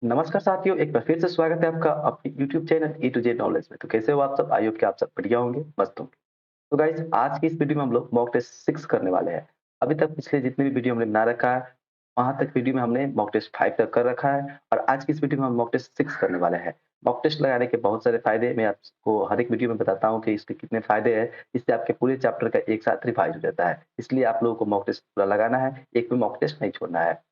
नमस्कार साथियों, एक बार फिर से स्वागत है आपका अपने YouTube channel A to Z knowledge में। तो कैसे हो आप सब? आई होप कि आप सब बढ़िया होंगे, मस्त होंगे। तो गाइस, आज की इस वीडियो में हम लोग मॉक टेस्ट 6 करने वाले हैं। अभी तक पिछले जितने भी वीडियो हमने बना रखा है, वहाँ तक वीडियो में हमने मॉक टेस्ट 5 तक कर रखा है और आज की इस वीडियो में हम मॉक टेस्ट 6 करने वाले हैं। मॉक टेस्ट लगाने के बहुत सारे फायदे मैं आपको हर एक वीडियो में बताता हूँ कि इसके कितने फायदे हैं। इससे आपके पूरे चैप्टर का एक साथ रिवाइज हो जाता है। इसलिए आप लोगों को मॉक टेस्ट पूरा लगाना है, एक भी मॉक टेस्ट नहीं छोड़ना है।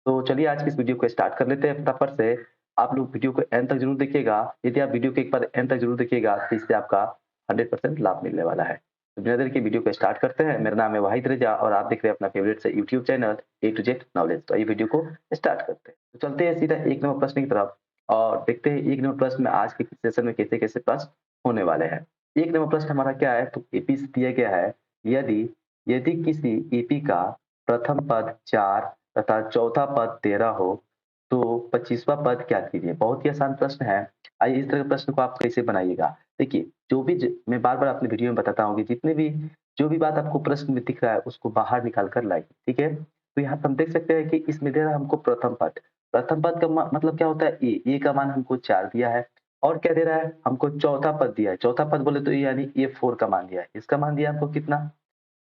तो चलिए आज की इस वीडियो को स्टार्ट कर लेते हैं फटाफट से। आप लोग वीडियो को एंड तक ज़रूर देखिएगा। यदि आप वीडियो को एक बार एंड तक ज़रूर देखिएगा तो इससे आपका 100% लाभ मिलने वाला है। तो बिना देर के वीडियो को स्टार्ट करते हैं। मेरा नाम है वाहिद रज़ा और आप देख रहे हैं अपना फेवरेट से YouTube channel A to Z knowledge. तो आइए वीडियो को स्टार्ट करते हैं। तो चलते हैं सीधा 1 नंबर प्रश्न की तरफ और देखते हैं 1 नंबर प्रश्न में आज के सेशन में कैसे-कैसे प्रश्न होने वाले हैं। 1 नंबर प्रश्न हमारा क्या है? तो एपी से दिया गया है, यदि यदि किसी एपी का प्रथम पद 4 तथा चौथा पद 13 हो, तो 25वां पद क्या कीजिए? बहुत ही आसान प्रश्न है। आइए इस तरह के प्रश्न को आप कैसे बनाइएगा? देखिए, जो भी ज मैं बार-बार अपनी वीडियो में बताता हूँ कि जितने भी जो भी बात आपको प्रश्न में दिख रहा है, उसको बाहर निकाल कर लाइए, ठीक है? तो यहाँ पे हम देख सकते हैं कि इसमें दे रहा है हमको प्रथम पद। प्रथम पद का मतलब क्या होता है? ए। ए का मान हमको 4 दिया है और क्या दे रहा है? हमको चौथा पद दिया है। चौथा पद बोले तो यानी ये 4 का मान दिया है। इसका मान दिया है हमको कितना?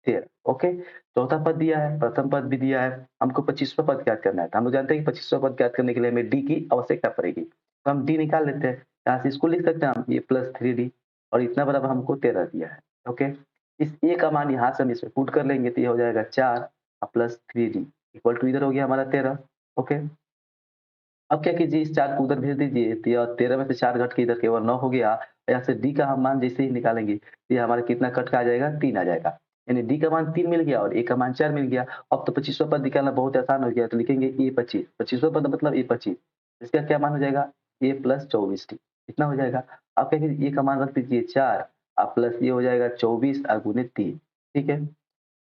13। ओके। चौथा पद दिया है, प्रथम पद भी दिया है, हमको 25वां पद ज्ञात करना है। तो हम लोग जानते हैं कि 25वां पद ज्ञात करने के लिए हमें डी की आवश्यकता पड़ेगी। तो हम डी निकाल लेते हैं। यहाँ से इसको लिख सकते हैं हम, ये प्लस 3डी और इतना बराबर हमको 13 दिया है। ओके। इस ए का मान यहाँ से हम इसमें पुट कर लेंगे तो ये हो जाएगा 4 और प्लस 3डी इक्वल टू इधर हो गया हमारा 13। ओके। अब क्या कीजिए, इस 4 को उधर भेज दीजिए तो यह 13 में से 4 घट के इधर केवल 9 हो गया। यहाँ से डी का हम मान जैसे ही निकालेंगे तो ये हमारा कितना कट के आ जाएगा? 3 आ जाएगा। यानी डी का मान 3 मिल गया और ए का मान 4 मिल गया। अब तो 25वां पद निकालना बहुत आसान हो गया, तो लिखेंगे ए 25। 25वां पद मतलब ए 25। इसका क्या मान हो जाएगा? ए प्लस 24 डी। इतना हो जाएगा। अब क्या कीजिए, ए का मान रख दीजिए 4 और प्लस ये हो जाएगा 24 और गुणे 3। ठीक है?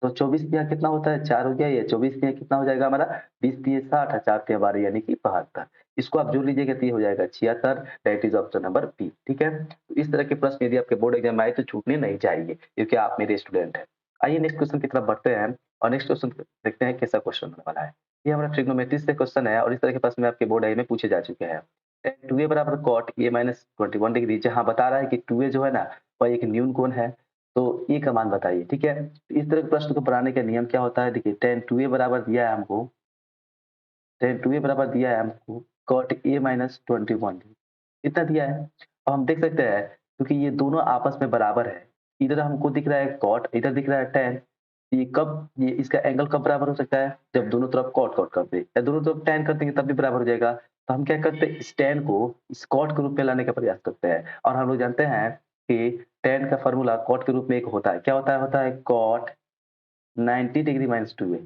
तो 24 तिया कितना होता है? 4 हो गया, ये 24 तिया कितना हो जाएगा हमारा? 20 तिया 60 और 4 तिया 12 यानी कि 72। इसको आप जोड़ लीजिएगा तो ये हो जाएगा 76। That is option number B. ठीक है? तो इस तरह के प्रश्न यदि आपके बोर्ड एग्जाम में आए तो छूटने नहीं चाहिए क्योंकि आप मेरे स्टूडेंट हैं। आइए नेक्स्ट क्वेश्चन की तरफ बढ़ते हैं और नेक्स्ट क्वेश्चन देखते हैं कैसा क्वेश्चन होने वाला है। ये हमारा ट्रिग्नोमेट्री से क्वेश्चन है और इस तरह के प्रश्न आपके बोर्ड एग्जाम में पूछे जा चुके हैं। tan 2a बराबर cot a माइनस 21 डिग्री, जहाँ बता रहा है कि 2a जो है ना वह एक न्यून कोण है। तो ए का मान बताइए, ठीक है? तो इस तरह के प्रश्न को बनाने का नियम क्या होता है? देखिए, tan 2a बराबर दिया है हमको, tan 2a बराबर दिया है हमको cot a माइनस 21 इतना दिया है। अब हम देख सकते हैं क्योंकि ये दोनों आपस में बराबर है। इधर हमको दिख रहा है cot, इधर दिख रहा है tan। ये इसका एंगल कब बराबर हो सकता है? जब दोनों तरफ cot कर दे या दोनों तरफ tan कर देंगे तब भी बराबर हो जाएगा। तो हम क्या करते हैं, इस tan को इस cot के रूप में लाने का प्रयास करते हैं और हम लोग जानते हैं कि tan का फ़ॉर्मूला cot के रूप में एक होता है। क्या होता है? होता है cot 90 डिग्री माइनस 2a।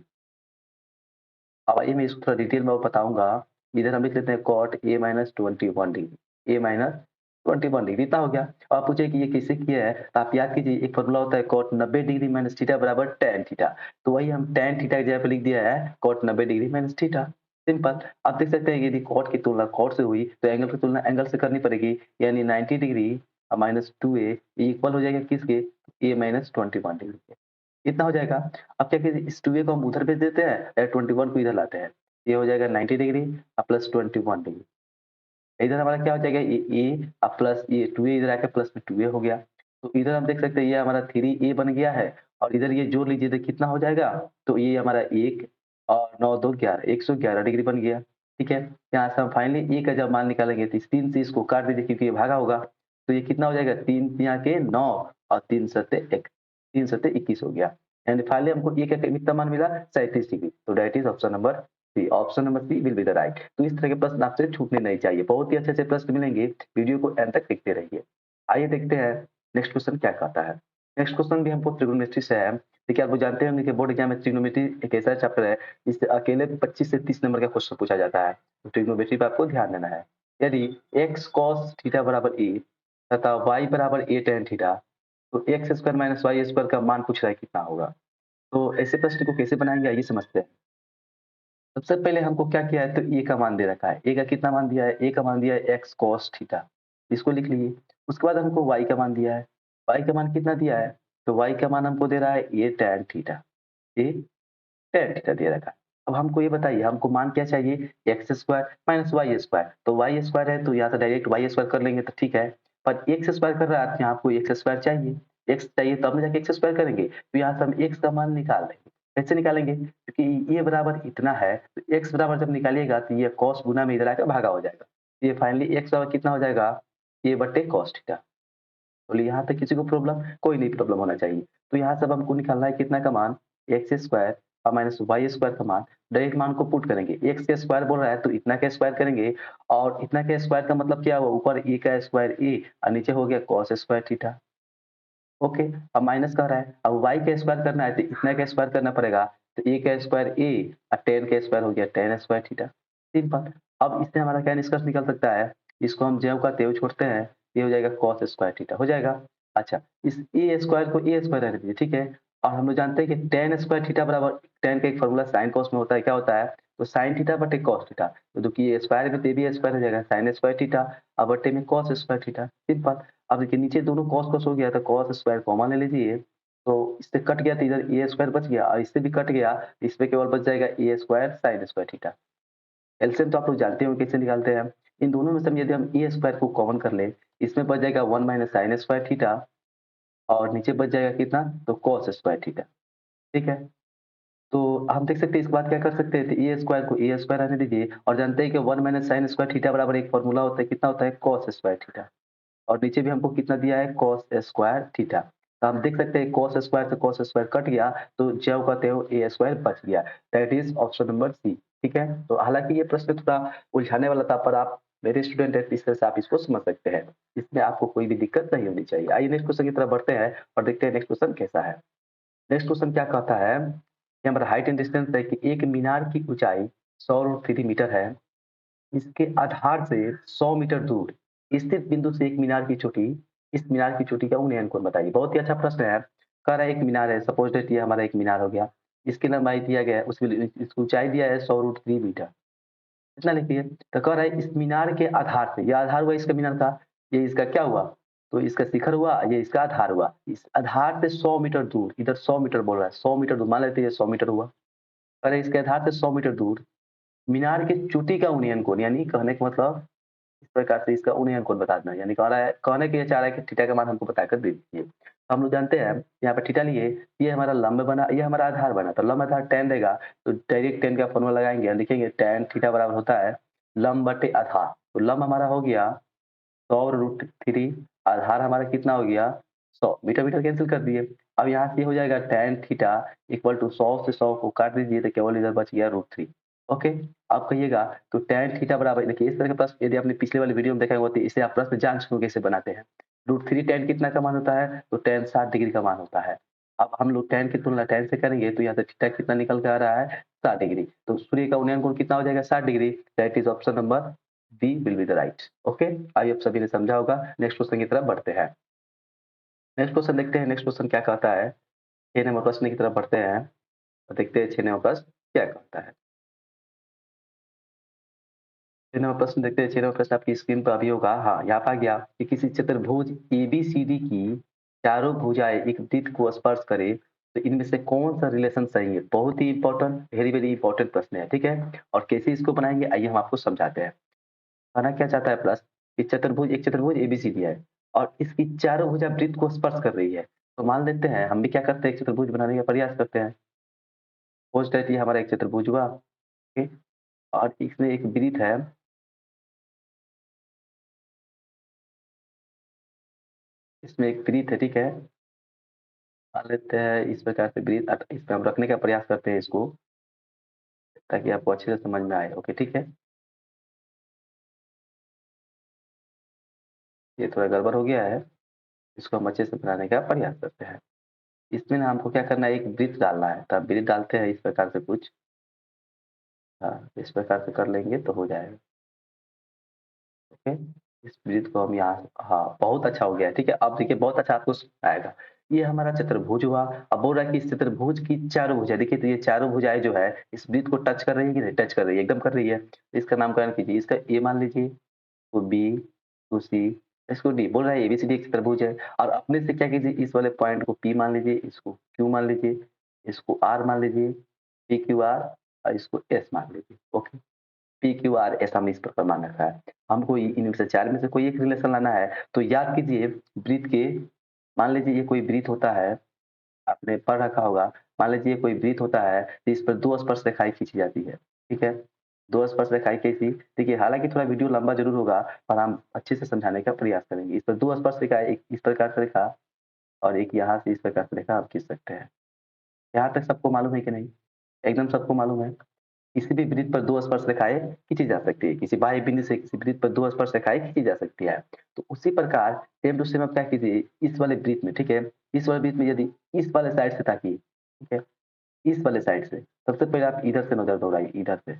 अब आइए मैं इसको थोड़ा डिटेल में बताऊँगा। इधर हम लिख लेते हैं cot a minus 21 degree, a minus 21 degree इतना हो गया। अब आप पूछिए कि ये कैसे किया है? तो आप याद कीजिए, एक फ़ॉर्मूला होता है cot 90 डिग्री माइनस थीटा बराबर tan थीटा। तो वही हम tan थीटा की जगह पे लिख दिया है cot 90 degree minus theta. Simple. आप देख सकते हैं कि यदि cot की तुलना cot से हुई तो एंगल की तुलना एंगल से करनी पड़ेगी। यानी 90 डिग्री माइनस 2a ये इक्वल हो जाएगा किसके? a माइनस 21 डिग्री के। इतना हो जाएगा। अब क्या कीजिए, इस 2a को हम उधर भेज देते हैं और 21 को इधर लाते हैं। ये हो जाएगा 90 डिग्री प्लस 21 डिग्री। इधर हमारा क्या हो जाएगा? ये ए प्लस ये 2a इधर आके प्लस में 2a हो गया। तो इधर हम देख सकते हैं ये हमारा 3a बन गया है और इधर ये जोड़ लीजिए तो कितना हो जाएगा? तो ये हमारा 1 और 9 2 11 111 डिग्री बन गया। ठीक है? यहाँ से हम फाइनली ए का जब मान निकालेंगे तो इस 3 से इसको काट दीजिए क्योंकि ये भागा होगा। तो ये कितना हो जाएगा? 3 तिया के 9 और 3 सत्ते 1, 3 सत्ते 21 हो गया। एंड फाइनली हमको ए का कितना मान मिला? 37 डिग्री। तो that is option number C. Option number C will be the right. तो इस तरह के प्रश्न आपसे छूटने नहीं चाहिए। बहुत ही अच्छे-अच्छे प्रश्न मिलेंगे। वीडियो को एंड तक देखते रहिए। आइए देखते हैं नेक्स्ट क्वेश्चन क्या कहता है। नेक्स्ट क्वेश्चन भी हमको ट्रिग्नोमेट्री से है। देखिए, आप लोग जानते होंगे कि बोर्ड एग्जाम में ट्रिग्नोमेट्री एक ऐसा चैप्टर है जिससे अकेले 25 से 30 नंबर का क्वेश्चन पूछा जाता है। तो ट्रिग्नोमेट्री पे आपको ध्यान देना है। यदि x cos थीटा बराबर a तथा y बराबर a tan थीटा, तो x square minus y square का मान पूछ रहा है कितना होगा? तो ऐसे प्रश्न को कैसे बनाएँगे आइए समझते हैं। सबसे पहले हमको क्या किया है, तो ए का मान दे रखा है। ए का कितना मान दिया है? ए का मान दिया है एक्स cos थीटा। इसको लिख लीजिए। उसके बाद हमको वाई का मान दिया है। वाई का मान कितना दिया है? तो वाई का मान हमको दे रहा है ए tan थीटा। ए tan थीटा दे रखा है। अब हमको ये बताइए, हमको मान क्या चाहिए? X square minus Y square. तो वाई स्क्वायर है तो यहाँ से डायरेक्ट वाई स्क्वायर कर लेंगे तो ठीक है। पर एक्स स्क्वायर कर रहा है तो यहाँ आपको एक्स स्क्वायर चाहिए। एक्स चाहिए तो अब जाके एक्स स्क्वायर करेंगे। तो यहाँ से हम एक्स का मान निकाल लेंगे। कैसे निकालेंगे? क्योंकि ये बराबर इतना है, तो एक्स बराबर जब निकालिएगा तो ये कॉस गुना में इधर आकर भागा हो जाएगा। ये फाइनली एक्स बराबर कितना हो जाएगा? ये बटे कॉस थीटा। बोलिए यहाँ तक किसी को प्रॉब्लम? कोई नहीं प्रॉब्लम होना चाहिए। तो यहाँ से अब हमको निकालना है कितना का मान? एक्स स्क्वायर और माइनस वाई स्क्वायर का मान। डायरेक्ट मान को पुट करेंगे। एक्स का स्क्वायर बोल रहा है तो इतना का स्क्वायर करेंगे, और इतना का स्क्वायर का मतलब क्या हुआ? ऊपर ए का स्क्वायर ए और नीचे हो गया कॉस स्क्वायर थीटा। ओके, अब माइनस कर रहा है, अब वाई का स्क्वायर करना है तो इतना का स्क्वायर करना पड़ेगा। तो ए का स्क्वायर ए और टेन का स्क्वायर हो गया टेन स्क्वायर थीटा। सिंपल। अब इससे हमारा क्या निष्कर्ष निकल सकता है? इसको हम ज्यों का त्यों छोड़ते हैं, ये हो जाएगा कॉस स्क्वायर थीटा हो जाएगा। अच्छा, इस ए स्क्वायर को ए स्क्वायर रहने दीजिए, ठीक है। और हम लोग जानते हैं कि टेन स्क्वायर थीटा बराबर टेन का एक फॉर्मूला साइन कॉस में होता है, क्या होता है? तो साइन थीटा बटे कॉस थीटा। तो देखिए स्क्वायर में तो ये भी स्क्वायर हो जाएगा, साइन स्क्वायर थीटा और बटे में कॉस स्क्वायर थीटा। सिंपल। अब देखिए नीचे दोनों कॉस कॉस हो गया तो कॉस स्क्वायर कॉमन ले लीजिए। तो इससे कट गया तो इधर ए स्क्वायर बच गया और इससे भी कट गया, इसमें केवल बच जाएगा A square sine square theta. LCM तो आप लोग जानते हो कैसे निकालते हैं। इन दोनों में से यदि हम ए स्क्वायर को कॉमन कर ले, इसमें बच जाएगा 1 माइनस साइन स्क्वायर थीटा और नीचे बच जाएगा कितना? तो कॉस स्क्वायर थीटा। ठीक है। तो हम देख सकते हैं इसके बाद क्या कर सकते हैं? तो ए स्क्वायर को ए स्क्वायर रहने दीजिए और जानते हैं कि 1 माइनस साइन स्क्वायर थीटा बराबर एक फॉर्मूला होता है, कितना होता है? Cos square theta. और नीचे भी हमको कितना दिया है? Cos square theta. तो हम देख सकते हैं कॉस स्क्वायर से कॉस स्क्वायर कट गया, तो ज्यों का त्यों ए स्क्वायर बच गया। That is option number C. ठीक है। तो हालांकि ये प्रश्न थोड़ा उलझाने वाला था, पर आप मेरे स्टूडेंट हैं, इस तरह से आप इसको समझ सकते हैं। इसमें आपको कोई भी दिक्कत नहीं होनी चाहिए। आइए नेक्स्ट क्वेश्चन की तरफ बढ़ते हैं और देखते हैं नेक्स्ट क्वेश्चन कैसा है। नेक्स्ट क्वेश्चन क्या कहता है? ये हमारा हाइट एंड डिस्टेंस है कि एक मीनार की ऊंचाई 100 मीटर है। इसके आधार से 100 मीटर दूर स्थित बिंदु से एक मीनार की चोटी, इस मीनार की चोटी का उन्नयन कोण बताइए। बहुत ही अच्छा प्रश्न है। कह रहा है एक मीनार है, सपोज दैट ये हमारा एक मीनार हो गया। इसकी लंबाई दिया गया है, उसकी इसकी ऊंचाई दिया है 100√3 मीटर। कितना लिखिए? तो कह रहा है इस मीनार के आधार से, ये आधार हुआ इसका मीनार का, ये इसका क्या हुआ? तो इसका शिखर हुआ, ये इसका आधार हुआ। इस आधार से 100 मीटर दूर, इधर 100 मीटर बोल रहा है, 100 मीटर दूर मान लेते हैं, ये 100 मीटर हुआ। कह रहे इसके आधार से 100 मीटर दूर मीनार की चोटी का उन्नयन कोण, यानी कहने का मतलब इस प्रकार से इसका उन्नयन कोण बता देना, यानी कह रहा है, कहने के ये चाह रहा है कि थीटा का मान हमको बताकर दे दीजिए। तो हम लोग जानते हैं यहाँ पर थीटा लिए, ये हमारा लंब बना, ये हमारा आधार बना, तो लंब आधार tan रहेगा। तो डायरेक्ट tan का फॉर्मूला लगाएंगे और लिखेंगे tan थीटा बराबर होता है लंब बटे आधार। तो लंब हमारा हो गया 100√3, आधार हमारा कितना हो गया? 100। मीटर मीटर कैंसिल कर दिए। अब यहाँ से हो जाएगा tan थीटा इक्वल टू 100 से 100 को काट दीजिए तो केवल इधर बच गया √3। ओके। आप कहिएगा तो tan थीटा बराबर, देखिए इस तरह का प्रश्न यदि आपने पिछले वाले वीडियो में देखा होगा तो इसे आप प्रश्न जान चुके हो कैसे बनाते हैं। √3 tan कितना का मान होता है? तो tan 60 डिग्री का मान होता है। अब हम लोग tan की तुलना tan से करेंगे तो यहाँ से थीटा कितना निकल के आ रहा है? 60 डिग्री। तो सूर्य का उन्नयन कोण कितना हो जाएगा? 60 degree. That is option number B will be the right. Okay. I आप सभी ने समझा होगा। नेक्स्ट क्वेश्चन की तरफ बढ़ते हैं। नेक्स्ट क्वेश्चन देखते हैं, नेक्स्ट क्वेश्चन क्या कहता है। 6 नंबर प्रश्न की तरफ बढ़ते हैं और देखते हैं 6 नंबर प्रश्न क्या कहता है। 6 नंबर प्रश्न देखते हैं। 6 नंबर प्रश्न आपकी स्क्रीन पर अभी होगा। हाँ, यहाँ पे आ गया कि किसी चतुर्भुज एबीसीडी की चारों भुजाएं एक वृत्त को स्पर्श करे तो इनमें से कौन सा रिलेशन सही है? बहुत ही इंपॉर्टेंट, वेरी वेरी इंपॉर्टेंट प्रश्न है। ठीक है। और कैसे इसको बनाएंगे आइए हम आपको समझाते हैं। कहना क्या चाहता है प्रश्न कि चतुर्भुज, एक चतुर्भुज एबीसीडी है और इसकी चारों भुजा वृत्त को स्पर्श कर रही है। तो मान लेते हैं हम भी क्या करते हैं, एक चतुर्भुज बनाने का प्रयास करते हैं। सपोज दैट ये हमारा एक चतुर्भुज हुआ। ओके। और इसमें एक वृत्त है, इसमें एक वृत्त है, ठीक है। मान लेते हैं इस प्रकार से वृत्त, इस पे हम रखने का प्रयास करते हैं इसको, ताकि आपको अच्छे से समझ में आए। ओके, ठीक है। ये थोड़ा गड़बड़ हो गया है, इसको हम अच्छे से बनाने का प्रयास करते हैं। इसमें ना हमको क्या करना है, एक वृत्त डालना है। तो आप वृत्त डालते हैं इस प्रकार से कुछ, हाँ, इस प्रकार से कर लेंगे तो हो जाएगा। ओके। इस वृत्त को हम यहाँ, हाँ, बहुत अच्छा हो गया है। ठीक है। अब देखिए बहुत अच्छा आपको समझ आएगा। ये हमारा चतुर्भुज हुआ। अब बोल रहा है कि इस चतुर्भुज की चारों भुजाएं, देखिए तो ये चारों भुजाएं जो है इस वृत्त को टच कर रही है कि नहीं? टच कर रही है, एकदम कर रही है। इसका नामकरण कीजिए, इसका ए मान लीजिए, तो बी, तो सी, इसको डी। बोल रहा है एबीसीडी एक चतुर्भुज है और अपने से क्या कीजिए, इस वाले पॉइंट को पी मान लीजिए, इसको क्यू मान लीजिए, इसको आर मान लीजिए, पी क्यू आर। और इसको एस मान लीजिए। Okay, P Q R S हमने इस प्रकार मान रखा है। हमको इनमें से 4 में से कोई एक रिलेशन लाना है, तो याद कीजिए ब्रीथ के, मान लीजिए ये कोई ब्रीथ होता है, आपने पढ़ रखा होगा, मान लीजिए कोई ब्रीथ होता है, तो इस पर 2 स्पर्श रेखाएँ खींची जाती है, ठीक है? 2 स्पर्श रेखाएँ कैसी? देखिए, हालाँकि थोड़ा वीडियो लंबा ज़रूर होगा, पर हम अच्छे से समझाने का प्रयास करेंगे। इस पर 2 स्पर्श रेखाएँ, एक इस प्रकार से रेखा और एक यहाँ से इस प्रकार से रेखा आप खींच सकते हैं। यहाँ तक सबको मालूम है कि नहीं? एकदम सबको मालूम है? किसी भी वृत्त पर 2 स्पर्श रेखाएँ खींची जा सकती है। किसी बाह्य बिंदु से किसी वृत्त पर 2 स्पर्श रेखाएँ खींची जा सकती है। तो उसी प्रकार सेम टू सेम आप क्या कीजिए, इस वाले वृत्त में, ठीक है? इस वाले वृत्त में यदि इस वाले साइड से ताकिए, ठीक है? इस वाले साइड से, सबसे पहले आप इधर से नज़र दौड़ाइए, इधर से।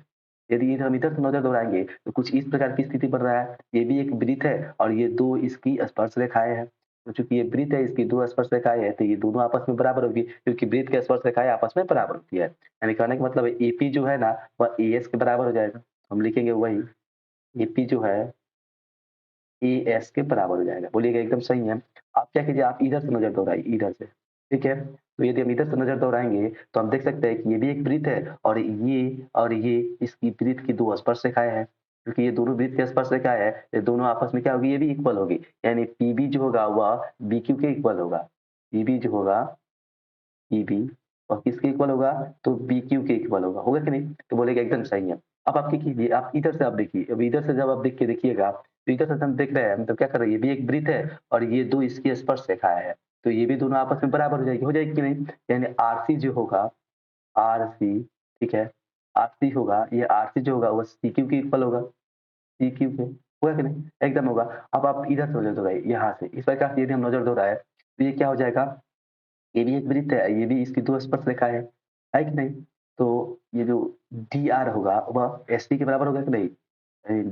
यदि हम इधर से नज़र दौड़ाएँगे, तो कुछ इस प्रकार की स्थिति बन रहा है। ये भी एक वृत्त है और ये 2 इसकी स्पर्श रेखाएँ हैं। तो चूँकि ये वृत्त है, इसकी 2 स्पर्श रेखाएँ हैं, तो ये दोनों आपस में बराबर होगी, क्योंकि वृत्त की स्पर्श रेखाएँ आपस में बराबर होती है। यानी कहने का मतलब है एपी जो है ना, वह एएस के बराबर हो जाएगा। हम लिखेंगे वही, एपी जो है एएस के बराबर हो जाएगा। बोलिएगा एकदम सही है। आप क्या कीजिए, आप इधर से नज़र दौड़ाइए, इधर से, ठीक है? तो यदि हम इधर से नज़र दौड़ाएँगे, तो हम देख सकते हैं कि ये भी एक वृत्त है और ये इसकी वृत्त की 2 स्पर्श रेखाएँ हैं। क्योंकि ये दोनों वृत्त की स्पर्श रेखाएँ हैं, ये दोनों आपस में क्या होगी, ये भी इक्वल होगी। यानी पीबी जो होगा वह बीक्यू के इक्वल होगा। पीबी जो होगा, पीबी और किसके इक्वल होगा? तो बीक्यू के इक्वल होगा। होगा कि नहीं? तो बोलेगा एकदम सही है। अब आप क्या कीजिए, आप इधर से आप देखिए, अब इधर से जब आप देख के देखिएगा, तो इधर से हम देख रहे हैं, मतलब क्या कर रहे हैं, ये भी एक वृत्त है और ये 2 इसकी स्पर्श रेखाएँ हैं। तो ये भी दोनों आपस में बराबर हो जाएगी कि नहीं? यानी आरसी जो होगा, आरसी, ठीक है? आरसी होगा, ये आरसी जो होगा वो सीक्यू के इक्वल होगा, सीक्यू के। होगा कि नहीं? एकदम होगा। अब आप इधर से नज़र दौड़ाइए, यहाँ से। इस प्रकार से यदि हम नज़र दौड़ाएँ, तो ये क्या हो जाएगा, ये भी एक वृत्त है, ये भी इसकी 2 स्पर्श रेखाएँ है कि नहीं? तो ये जो dr होगा वह st के बराबर होगा कि नहीं?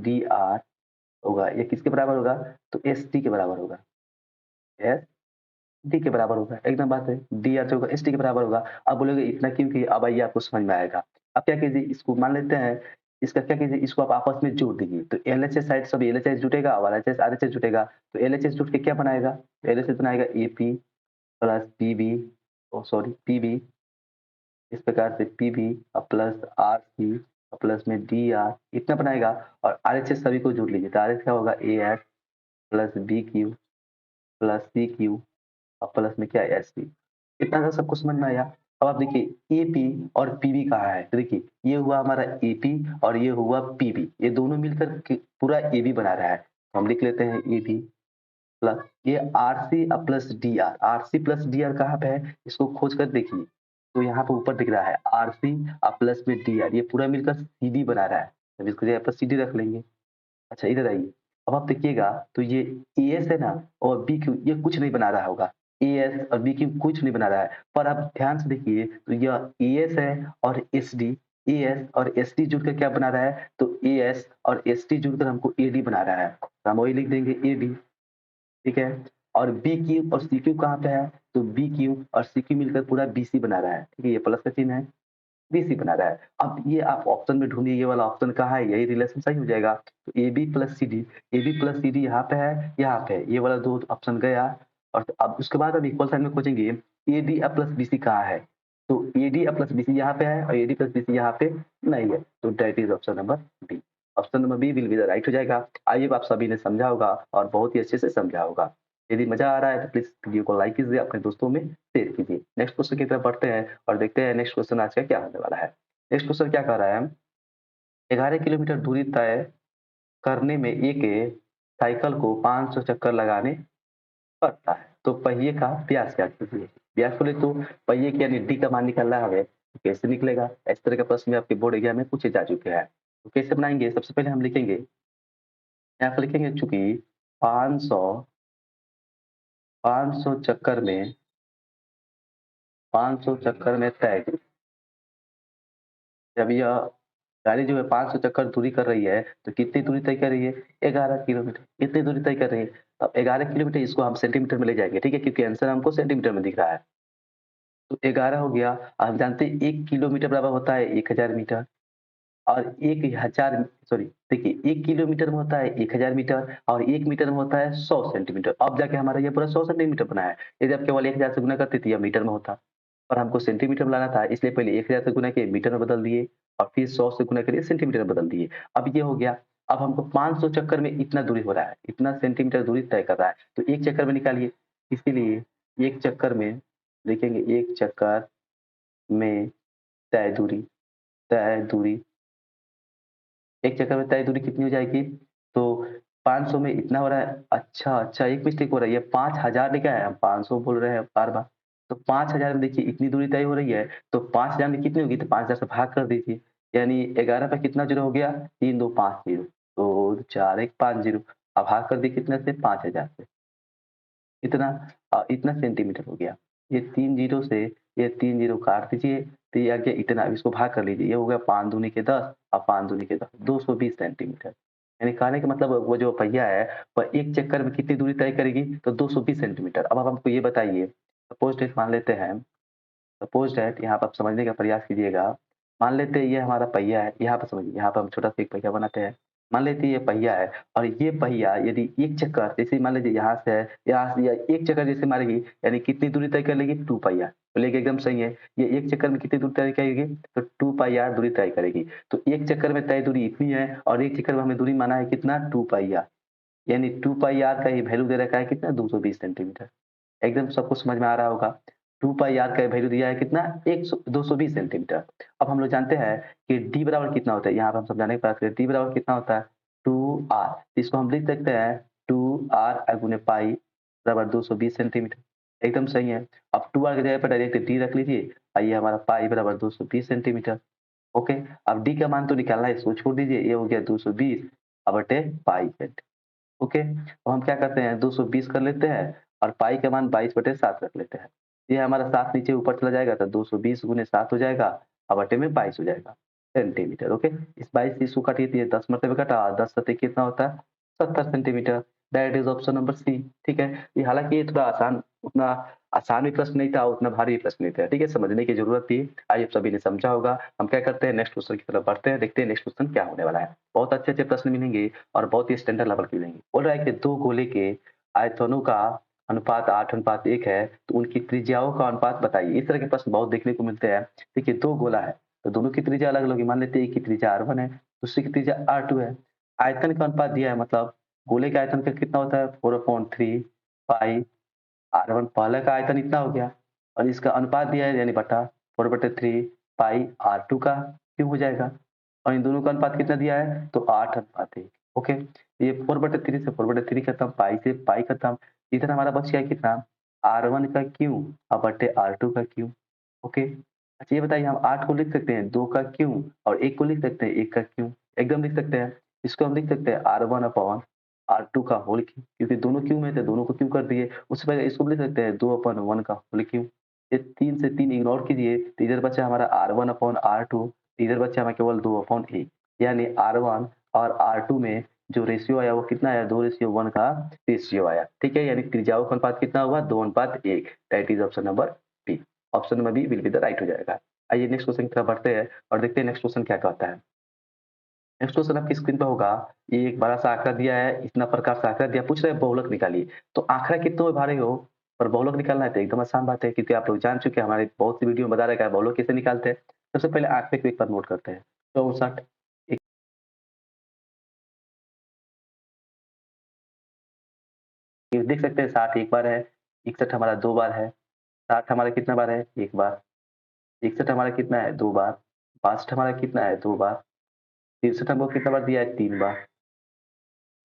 dr होगा, ये किसके बराबर होगा? तो st के बराबर होगा। st के बराबर होगा, एकदम बात है। dr जो होगा st के बराबर होगा। अब बोलोगे इतना क्यों किए? अब आइए आपको समझ में आएगा। अब क्या कीजिए, इसको मान लेते हैं, इसका क्या कीजिए, इसको आप आपस में जोड़ दीजिए। तो एलएचएस साइड सब एलएचएस जुटेगा और आरएचएस आरएचएस जुटेगा। तो एलएचएस जुट के क्या बनाएगा? एलएचएस बनाएगा AP plus PB, oh sorry PB, इस प्रकार से पीबी और प्लस आरसी और प्लस में डीआर इतना बनाएगा और आरएचएस सभी को जोड़ लीजिए। तो आरएच क्या होगा, as plus BQ plus CQ और प्लस में क्या है, एससी। इतना सा सबको समझ में आया। अब आप देखिए एपी और पीबी कहाँ है, तो देखिए ये हुआ हमारा एपी और ये हुआ पीबी, ये दोनों मिलकर पूरा एबी बना रहा है। तो हम लिख लेते हैं एबी प्लस ये RC plus DR, RC plus DR कहाँ पे है, इसको खोज कर देखिए। तो यहाँ पे ऊपर दिख रहा है आरसी प्लस में डीआर, ये पूरा मिलकर सीडी बना रहा है। अब इसको जगह पर सीडी रख लेंगे। अच्छा इधर आइए, अब आप देखिएगा तो ये एएस है ना और बीक्यू ये कुछ नहीं बना रहा होगा। एएस और बीक्यू कुछ नहीं बना रहा है, पर आप ध्यान से देखिए तो यह एएस है और एसडी, एएस और एसडी जुड़कर क्या बना रहा है, तो एएस और एसडी जुड़कर हमको एडी बना रहा है। तो हम वही लिख देंगे एडी, ठीक है? और बी क्यू और सी क्यू कहाँ पे है? तो बी क्यू और सी क्यू मिलकर पूरा बीसी बना रहा है, ठीक है? ये प्लस का चिन्ह है, बीसी बना रहा है। अब ये आप ऑप्शन में ढूँढिए, ये वाला ऑप्शन कहाँ है? यही रिलेशन सही हो जाएगा। तो AB plus CD, AB plus CD यहाँ पे है, यहाँ पे है। ये वाला 2 ऑप्शन गया और अब उसके बाद अब इक्वल साइन में खोजेंगे, एडी प्लस बीसी कहाँ है? तो एडी प्लस बीसी यहाँ पे है और एडी प्लस बीसी यहाँ पे नहीं है। तो that is option number B. Option number B will be the right हो जाएगा। आई होप आप सभी ने समझा होगा और बहुत ही अच्छे से समझा होगा। यदि मज़ा आ रहा है तो प्लीज़ वीडियो को लाइक कीजिए, अपने दोस्तों में शेयर कीजिए। नेक्स्ट क्वेश्चन की तरफ बढ़ते हैं और देखते हैं नेक्स्ट क्वेश्चन आज का क्या होने वाला है। नेक्स्ट क्वेश्चन क्या कह रहा है? 11 किलोमीटर दूरी तय करने में एक साइकिल को 500 चक्कर लगाने पड़ता है। तो पहिए का व्यास क्या कीजिए? व्यास बोले तो पहिए की यानी डी का मान निकालना है हमें, तो कैसे निकलेगा? इस तरह का प्रश्न भी आपके बोर्ड एग्जाम में पूछे जा चुके हैं। तो कैसे बनाएँगे? सबसे पहले हम लिखेंगे, यहाँ पे लिखेंगे चूँकि 500 500 चक्कर में 500 चक्कर में तय, जब यह गाड़ी जो है 500 चक्कर दूरी कर रही है, तो कितनी दूरी तय कर रही है? 11 किलोमीटर। कितनी दूरी तय कर रही है? अब 11 किलोमीटर इसको हम सेंटीमीटर में ले जाएँगे, ठीक है? क्योंकि आंसर हमको सेंटीमीटर में दिख रहा है। तो 11 हो गया, आप जानते हैं 1 किलोमीटर बराबर होता है 1000 मीटर और 1000 सॉरी देखिए 1 किलोमीटर में होता है 1000 मीटर और 1 मीटर में होता है 100 सेंटीमीटर। अब जाके हमारा ये पूरा 100 सेंटीमीटर बना है। यदि आप केवल 1000 से गुना करते तो यह मीटर में होता। पर हमको सेंटीमीटर में लाना था, इसलिए पहले 1000 से गुना किए, मीटर में बदल दिए और फिर 100 से गुना करिए, सेंटीमीटर में बदल दिए। अब ये हो गया। अब हमको 500 चक्कर में इतना दूरी हो रहा है, इतना सेंटीमीटर दूरी तय कर रहा है, तो 1 चक्कर में निकालिए। इसीलिए 1 चक्कर में लिखेंगे, 1 चक्कर में तय दूरी, तय दूरी, 1 चक्कर में तय दूरी कितनी हो जाएगी? तो 500 में इतना हो रहा है। अच्छा, अच्छा, एक मिस्टेक हो रही है, 5000 लिखा है, हम 500 बोल रहे हैं बार-बार। तो 5000 में देखिए इतनी दूरी तय हो रही है, तो 5000 में कितनी होगी? तो 5000 से भाग कर दीजिए, यानी 11 पे कितना ज़ीरो हो गया? 3 2 5 ज़ीरो, 2 4 1 5 ज़ीरो। अब भाग कर दिए कितने से? 5000 से। इतना इतना सेंटीमीटर हो गया। ये 3 ज़ीरो से ये 3 ज़ीरो काट दीजिए, तो ये आ गया इतना। अब इसको भाग कर लीजिए, ये हो गया 5 दूनी के 10 और 5 दूनी के 10, 220 सेंटीमीटर। यानी कहने का मतलब वो जो पहिया है, वह 1 चक्कर में कितनी दूरी तय करेगी? तो 220 सेंटीमीटर। अब आप हमको ये बताइए, सपोज़ दैट मान लेते हैं, सपोज़ दैट यहाँ पर आप समझने का प्रयास कीजिएगा। मान लेते हैं ये हमारा पहिया है, यहाँ पर समझिए, यहाँ पर हम छोटा-सा एक पहिया बनाते हैं। मान लेते हैं ये पहिया है और ये पहिया यदि एक चक्कर जैसे मान लीजिए यहाँ से है, यहाँ से या एक चक्कर जैसे मारेगी, यानी कितनी दूरी तय कर लेगी? 2 पाई आर। बोलिए कि एकदम सही है। ये एक चक्कर में कितनी दूरी तय करेगी? तो 2 पाई आर दूरी तय करेगी। तो एक चक्कर में तय दूरी इतनी है और एक चक्कर में हमें दूरी माना है कितना? 2 पाई आर। यानी 2 पाई आर का ये वैल्यू दे रखा है कितना? 220 सेंटीमीटर। एकदम सबको समझ में आ रहा होगा। 2 पाई आर का वैल्यू दिया है कितना? 220 सेंटीमीटर। अब हम लोग जानते हैं कि डी बराबर कितना होता है? यहाँ पे हम समझाने का प्रयास करें, डी बराबर कितना होता है? 2 आर। इसको हम लिख सकते हैं 2 आर गुने पाई बराबर 220 सेंटीमीटर। एकदम सही है। अब 2 आर की जगह पर डायरेक्ट डी रख लीजिए और ये हमारा पाई बराबर 220 सेंटीमीटर। ओके, अब डी का मान तो निकालना है, इसको छोड़ दीजिए। ये हो गया 220 बटे पाई सेंटीमीटर। ओके, तो हम क्या करते हैं 220 कर लेते हैं और पाई का मान 22/7 रख लेते हैं। ये हमारा 7 नीचे ऊपर चला जाएगा तो 220 गुने 7 हो जाएगा और बटे में 22 हो जाएगा सेंटीमीटर। ओके, इस 22 से इसको काटिए तो ये 10 मरतबे कटा और 10 सत्ते कितना होता है? 70 centimetre. That is option number C. ठीक है, ये हालाँकि ये थोड़ा आसान, उतना आसान भी प्रश्न नहीं था, उतना भारी भी प्रश्न नहीं था। ठीक है, समझने की ज़रूरत थी। आइए आप सभी ने समझा होगा। हम क्या करते हैं नेक्स्ट क्वेश्चन की तरफ बढ़ते हैं, देखते हैं नेक्स्ट क्वेश्चन क्या होने वाला है। बहुत अच्छे-अच्छे प्रश्न मिलेंगे और बहुत ही स्टैंडर्ड लेवल के मिलेंगे। बोल रहा है कि 2 गोले के आयतनों का अनुपात 8:1 है, तो उनकी त्रिज्याओं का अनुपात बताइए। इस तरह के प्रश्न बहुत देखने को मिलते हैं। देखिए 2 गोला है, तो दोनों की त्रिज्या अलग-अलग होगी। मान लेते हैं एक की त्रिज्या r1 है, दूसरे की त्रिज्या r2 है। आयतन का अनुपात दिया है, मतलब गोले का आयतन का कितना होता है? 4/3 पाई r1, पहले का आयतन इतना हो गया और इसका अनुपात दिया है यानी बटा 4/3 पाई r2 का क्यूब हो जाएगा और इन दोनों का अनुपात कितना दिया है? तो 8:1। ओके, ये 4/3 से 4/3 खत्म, पाई से पाई खत्म। इधर हमारा बच गया कितना? r1 का क्यूब और बटे r2 का क्यूब। ओके, अच्छा ये बताइए, हम 8 को लिख सकते हैं 2 का क्यूब और 1 को लिख सकते हैं 1 का क्यूब। एकदम लिख सकते हैं। इसको हम लिख सकते हैं r1 अपॉन r2 का होल क्यूब, क्योंकि दोनों क्यूब में थे, दोनों को क्यूब कर दिए। उससे पहले इसको भी लिख सकते हैं 2/1 का होल क्यूब। ये 3 से 3 इग्नोर कीजिए, तो इधर बचा हमारा r1 अपॉन r2, इधर बचा हमें केवल 2/1, यानी r1 और r2 में जो रेशियो आया वो कितना आया? 2:1 का रेशियो आया। ठीक है, यानी त्रिज्याओं का अनुपात कितना हुआ? 2:1। That is option number B. Option number B will be the right हो जाएगा। आइए नेक्स्ट क्वेश्चन की तरफ बढ़ते हैं और देखते हैं नेक्स्ट क्वेश्चन क्या कहता है। नेक्स्ट क्वेश्चन आपकी स्क्रीन पे होगा। ये एक बड़ा सा आंकड़ा दिया है, इतना प्रकार से आंकड़ा दिया, पूछ रहे हैं बहुलक निकालिए। तो आंकड़ा कितनों में भारी हो और बहुलक निकालना है तो एकदम आसान बात है, क्योंकि आप लोग जान चुके हैं, हमारे बहुत सी वीडियो में बता रखा है बहुलक कैसे निकालते हैं। सबसे पहले आंकड़े को एक बार नोट करते हैं। 64, एक ये देख सकते हैं 60 एक बार है, 61 हमारा 2 बार है, 60 हमारा कितना बार है? 1 बार, 61 हमारा कितना है? 2 बार, 62 हमारा कितना है? 2 बार, 63 हमको कितना बार दिया है? 3 बार,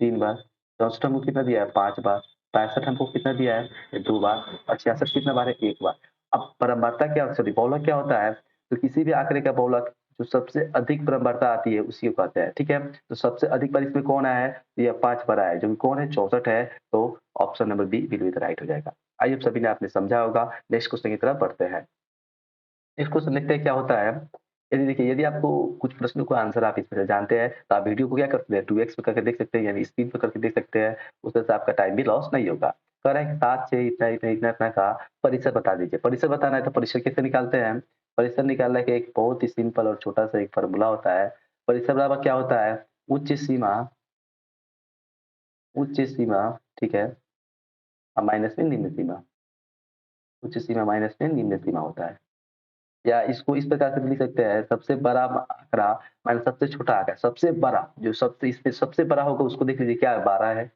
3 बार, 64 हमको कितना दिया है? 5 बार, 65 हमको कितना दिया है? 2 बार और 66 कितना बार है? 1 बार। अब परम्परता क्या, सॉरी बहुलक क्या होता है? तो किसी भी आंकड़े का बहुलक जो सबसे अधिक परम्परता आती है उसी को कहते हैं, ठीक है? तो सबसे अधिक बार इसमें कौन आया है? तो ये 5 बार आया है, जो कि कौन है? 64 है, तो option number B will be the right हो जाएगा। आइए अब सभी ने आपने समझा होगा, नेक्स्ट क्वेश्चन की तरफ बढ़ते हैं। नेक्स्ट क्वेश्चन देखते हैं क्या होता है। यदि देखिए, यदि आपको कुछ प्रश्नों का आंसर आप इसमें से जानते हैं, तो आप वीडियो को क्या कर सकते हैं 2x पे करके देख सकते हैं, यानी स्क्रीन पे करके देख सकते हैं। उससे से आपका टाइम भी लॉस नहीं होगा। कह रहा है कि 7 से इतना, इतना, इतना, इतना का परिसर बता दीजिए। परिसर बताना है तो परिसर कैसे निकालते हैं? परिसर निकालने का एक बहुत ही सिंपल और छोटा-सा एक फ़ॉर्मूला होता है। परिसर बराबर क्या होता है? उच्च सीमा, ठीक है? माइनस में निम्न सीमा। उच्च सीमा माइनस में निम्न सीमा होता है। या इसको इस प्रकार से भी लिख सकते हैं, सबसे बड़ा आंकड़ा माइनस सबसे छोटा आंकड़ा। सबसे बड़ा जो सबसे इसमें सबसे बड़ा होगा उसको देख लीजिए क्या है 12 है,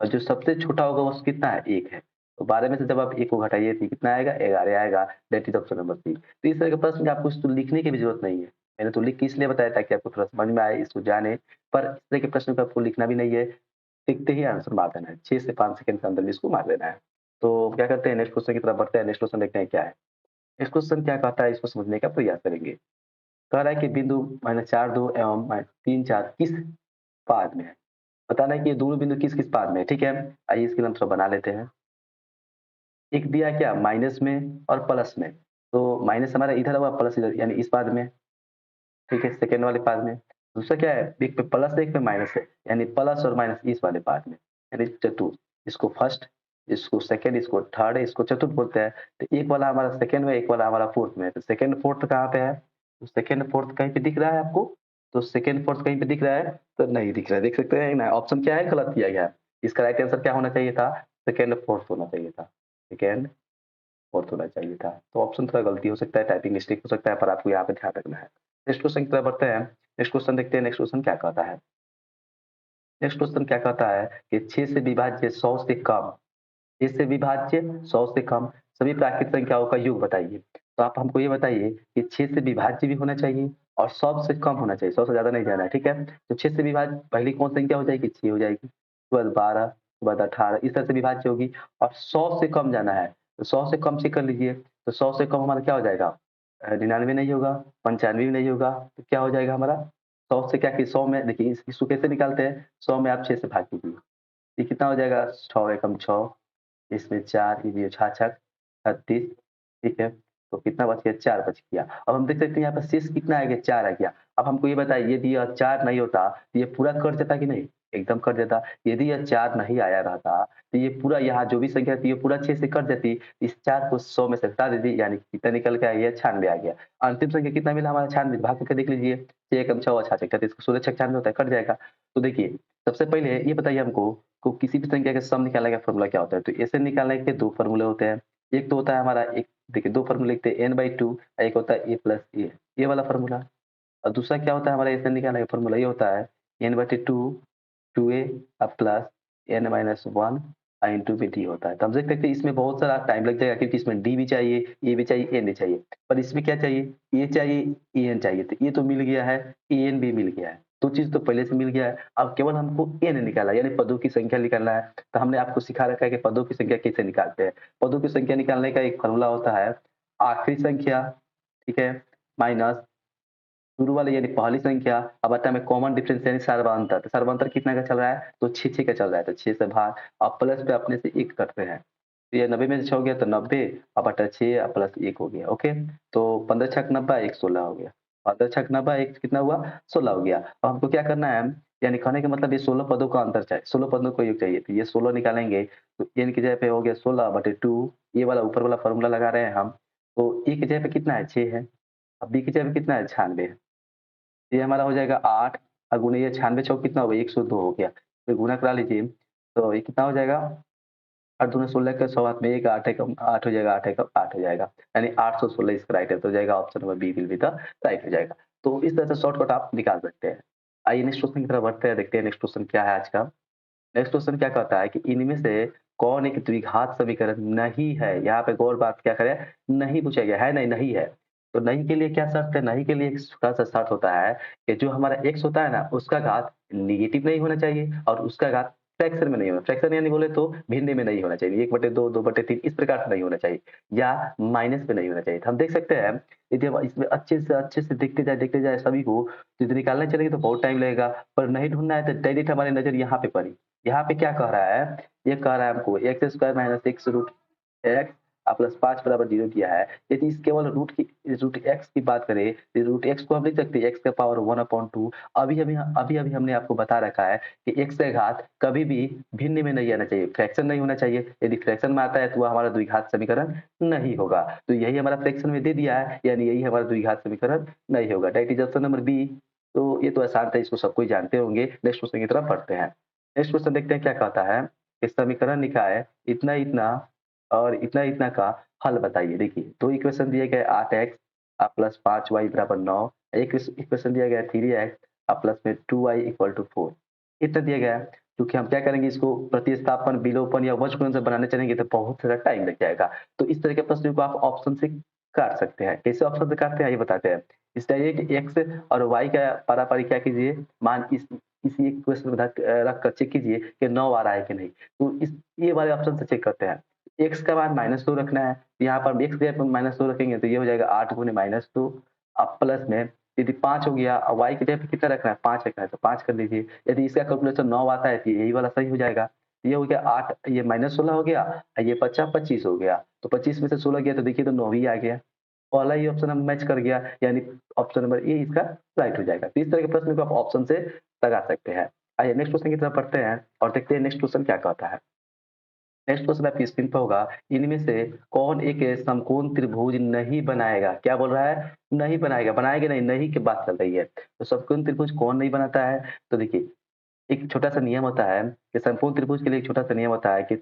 और जो सबसे छोटा होगा वो कितना है 1 है। तो 12 में से जब आप 1 को घटाइए तो कितना आएगा 11 आएगा। That is option number C. तो इस तरह के प्रश्न में आपको इसको लिखने की भी जरूरत नहीं है। मैंने तो लिख के इसलिए बताया ताकि आपको थोड़ा समझ में आए, इसको जाने। पर इस तरह के प्रश्न को आपको लिखना भी नहीं है, लिखते ही आंसर मार देना है। 6 से 5 सेकंड के अंदर भी इसको मार देना है। तो क्या करते हैं नेक्स्ट क्वेश्चन की तरफ बढ़ते हैं। नेक्स्ट क्वेश्चन देखते हैं क्या है। नेक्स्ट क्वेश्चन क्या कहता है इसको समझने का प्रयास करेंगे। कह रहा है कि बिंदु -4 2 एवं -3 4 किस पाद में है। बताना है कि ये दोनों बिंदु किस-किस पाद में है, ठीक है? आइए इसके लिए हम थोड़ा बना लेते हैं। एक दिया क्या माइनस में और प्लस में। तो माइनस हमारा इधर हुआ, प्लस इधर यानी इस पाद में, ठीक है? सेकंड वाले पाद में। दूसरा क्या है, एक पे प्लस है, एक पे माइनस है, यानी प्लस और माइनस इस वाले पाद में, यानी चतुर्थ। इसको फर्स्ट, इसको सेकंड, इसको थर्ड, इसको चतुर्थ बोलते हैं। तो एक वाला हमारा सेकंड में, एक वाला हमारा फोर्थ में है। तो सेकंड फोर्थ कहाँ पे है? तो सेकंड फोर्थ कहीं पे दिख रहा है आपको? तो सेकंड फोर्थ कहीं पे दिख रहा है? तो नहीं दिख रहा है, देख सकते हैं ना? ऑप्शन क्या है, गलत किया गया है। इसका राइट आंसर क्या होना चाहिए था? सेकंड फोर्थ होना चाहिए था। सेकंड फोर्थ होना चाहिए था। तो ऑप्शन थोड़ा गलती हो सकता है, टाइपिंग मिस्टेक हो सकता है, पर आपको यहाँ पे ध्यान रखना है। नेक्स्ट क्वेश्चन की तरफ बढ़ते हैं। नेक्स्ट क्वेश्चन देखते हैं, नेक्स्ट क्वेश्चन क्या कहता है। नेक्स्ट क्वेश्चन क्या कहता है कि 6 से विभाज्य 100 से कम, 6 से विभाज्य 100 से कम सभी प्राकृत संख्याओं का योग बताइए। तो आप हमको ये बताइए कि 6 से विभाज्य भी होना चाहिए और 100 से कम होना चाहिए, 100 से ज़्यादा नहीं जाना है, ठीक है? तो 6 से विभाज्य पहली कौन संख्या हो जाएगी? 6 हो जाएगी, उसके बाद 12, उसके बाद 18 इस तरह से विभाज्य होगी, और 100 से कम जाना है। तो 100 से कम से कर लीजिए, तो 100 से कम हमारा क्या हो जाएगा? 99 नहीं होगा, 95 भी नहीं होगा, तो क्या हो जाएगा हमारा? 100 से क्या कि 100 में देखिए इसको कैसे निकालते हैं, 100 में आप 6 से भाग दीजिए। ये कितना हो जाएगा? 6 एकम 6, इसमें 4 ये 6 छक 36, ठीक है? तो कितना बच गया? 4 बच गया। अब हम देख सकते हैं यहाँ पे शेष कितना आ गया? 4 आ गया। अब हमको ये बताइए यदि यह 4 नहीं होता, तो ये पूरा कट जाता कि नहीं? एकदम कट जाता। यदि यह 4 नहीं आया रहता, तो ये पूरा यहाँ जो भी संख्या थी, ये पूरा 6 से कट जाती। इस 4 को 100 में से हटा दीजिए, यानी कि कितना निकल के आ गया? 96 आ गया। अंतिम संख्या कितना मिला हमारा? 96, भाग करके देख लीजिए। 6 एकम 6 और 6 छक 36, 16 छक 96 होता है, कट जाएगा। तो देखिए, सबसे पहले ये बताइए हमको को किसी भी संख्या का सम निकालने का फ़ॉर्मूला क्या होता है? तो ऐसे निकालने के 2 फ़ॉर्मूले होते हैं। एक तो होता है हमारा एक देखिए 2 फ़ॉर्मूले लिखते हैं n/2, एक होता है a प्लस a, ये वाला फ़ॉर्मूला। और दूसरा क्या होता है हमारा ऐसे निकालने का फ़ॉर्मूला ये होता है n/2 2a plus n-1 into में d होता है। तो हम देख सकते हैं इसमें बहुत सारा टाइम लग जाएगा क्योंकि इसमें d भी चाहिए, a भी चाहिए, n भी चाहिए। पर इसमें क्या चाहिए? a चाहिए, en चाहिए। तो ये तो मिल गया है, en भी मिल गया है। 2 चीज़ तो पहले से मिल गया है। अब केवल हमको n निकालना है, यानी पदों की संख्या निकालना है। तो हमने आपको सिखा रखा है कि पदों की संख्या कैसे निकालते हैं। पदों की संख्या निकालने का एक फ़ॉर्मूला होता है आखिरी संख्या, ठीक है? माइनस शुरू वाले यानी पहली संख्या अब आता है में कॉमन डिफरेंस यानी सर्वांतर। तो सर्वांतर कितना का चल रहा है? तो 6-6 का चल रहा है। तो 6 से भाग अब प्लस पे अपने से 1 करते हैं। तो ये 90 में से 6 हो गया तो 90 अब बटा 6 प्लस 1 हो गया। ओके? तो 15 छक 90 1 16 हो गया। 15 छक 90 1 कितना हुआ? 16 हो गया। अब हमको क्या करना है? यानी कहने का मतलब ये 16 पदों का अंतर चाहिए, 16 पदों का योग चाहिए। तो ये 16 निकालेंगे तो n की जगह पे हो गया 16 बटे 2, ये वाला ऊपर वाला फ़ॉर्मूला लगा रहे हैं हम। तो a की जगह पे कितना है? 6 है। अब b की जगह पे कितना है? 96 है। ये हमारा हो जाएगा 8 और गुणे ये 96 चौक कितना हो गया? 102 हो गया। फिर गुणा करा लीजिए, तो ये कितना हो जाएगा? 8 दूनी 16 का 100 हाथ में 1 8 एकम 8 हो जाएगा, 8 एकम 8 हो जाएगा। यानी 816 इसका राइट आंसर हो जाएगा, option number B will be the right हो जाएगा। तो इस तरह से शॉर्टकट आप निकाल सकते हैं। आइए नेक्स्ट क्वेश्चन की तरफ बढ़ते हैं, देखते हैं नेक्स्ट क्वेश्चन क्या है आज का। नेक्स्ट क्वेश्चन क्या कहता है कि इनमें से कौन एक द्विघात समीकरण नहीं है? यहाँ पे गौर बात क्या करें, नहीं पूछा गया है, नहीं, नहीं है। तो नहीं के लिए क्या शर्त है? नहीं के लिए एक छोटा-सा शर्त होता है कि जो हमारा x होता है ना, उसका घात नेगेटिव नहीं होना चाहिए और उसका घात फ्रैक्शन में नहीं होना। फ्रैक्शन यानी बोले तो भिन्न में नहीं होना चाहिए। 1/2, 2/3 इस प्रकार से नहीं होना चाहिए या माइनस में नहीं होना चाहिए। तो हम देख सकते हैं यदि हम इसमें अच्छे से देखते जाए सभी को, तो यदि निकालने चलेंगे तो बहुत टाइम लगेगा। पर नहीं ढूँढना है तो डायरेक्ट हमारी नज़र यहाँ पे पड़ी। यहाँ पे क्या कह रहा है? ये कह रहा है हमको x square minus x root x plus 5 बराबर 0 दिया है। यदि इस केवल रूट x की बात करें, तो रूट x को हम लिख सकते हैं x का पावर 1/2। अभी-अभी हमने आपको बता रखा है कि x का घात कभी भी भिन्न में नहीं आना चाहिए, फ्रैक्शन नहीं होना चाहिए। यदि फ्रैक्शन में आता है तो वो हमारा द्विघात समीकरण नहीं होगा। तो यही हमारा फ्रैक्शन में दे दिया है, यानी यही हमारा द्विघात समीकरण नहीं होगा। That is option number B. तो ये तो आसान था, इसको सब कोई जानते होंगे। नेक्स्ट क्वेश्चन की तरफ बढ़ते हैं। नेक्स्ट क्वेश्चन देखते हैं क्या कहता है कि समीकरण लिखा है इतना-इतना और इतना-इतना का हल बताइए। देखिए 2 इक्वेशन दिए गए 8x प्लस 5y बराबर 9। एक इक्वेशन दिया गया है 3x प्लस में 2y इक्वल टू 4। इतना दिया गया है। क्योंकि हम क्या करेंगे, इसको प्रतिस्थापन, विलोपन या वज्रगुणन से बनाने चलेंगे तो बहुत सारा टाइम लग जाएगा। तो इस तरह के प्रश्न को आप ऑप्शन से काट सकते हैं। कैसे ऑप्शन से काटते हैं ये बताते हैं। इस चाहिए कि x और y का पारापारी क्या कीजिए, मान इसी इक्वेशन में रख कर चेक कीजिए कि 9 आ रहा है कि नहीं। तो इस ये वाले ऑप्शन से चेक करते हैं। x का मान -2 रखना है। यहाँ पर x की जगह -2 रखेंगे तो ये हो जाएगा 8 गुने -2। अब प्लस में यदि 5 हो गया और y की जगह पे कितना रखना है, 5 रखना है तो 5 कर लीजिए। यदि इसका कैलकुलेशन 9 आता है तो यही वाला सही हो जाएगा। ये हो गया 8, ये -16 हो गया और ये बचा 25 हो गया। तो 25 में से 16 गया तो देखिए तो 9 ही आ गया। पहला ही ऑप्शन हम मैच कर गया, यानी ऑप्शन नंबर ए इसका राइट हो जाएगा। तो इस तरह के प्रश्न को आप ऑप्शन से लगा सकते हैं। आइए नेक्स्ट क्वेश्चन की तरफ बढ़ते हैं और देखते हैं नेक्स्ट क्वेश्चन क्या कहता है। नेक्स्ट क्वेश्चन आपकी स्क्रीन पर होगा, इनमें से कौन एक समकोण त्रिभुज नहीं बनाएगा? क्या बोल रहा है? नहीं बनाएगा। बनाएगा नहीं, नहीं की बात चल रही है। तो समकोण त्रिभुज कौन नहीं बनाता है? तो देखिए, एक छोटा-सा नियम होता है कि समकोण त्रिभुज के लिए एक छोटा-सा नियम होता है कि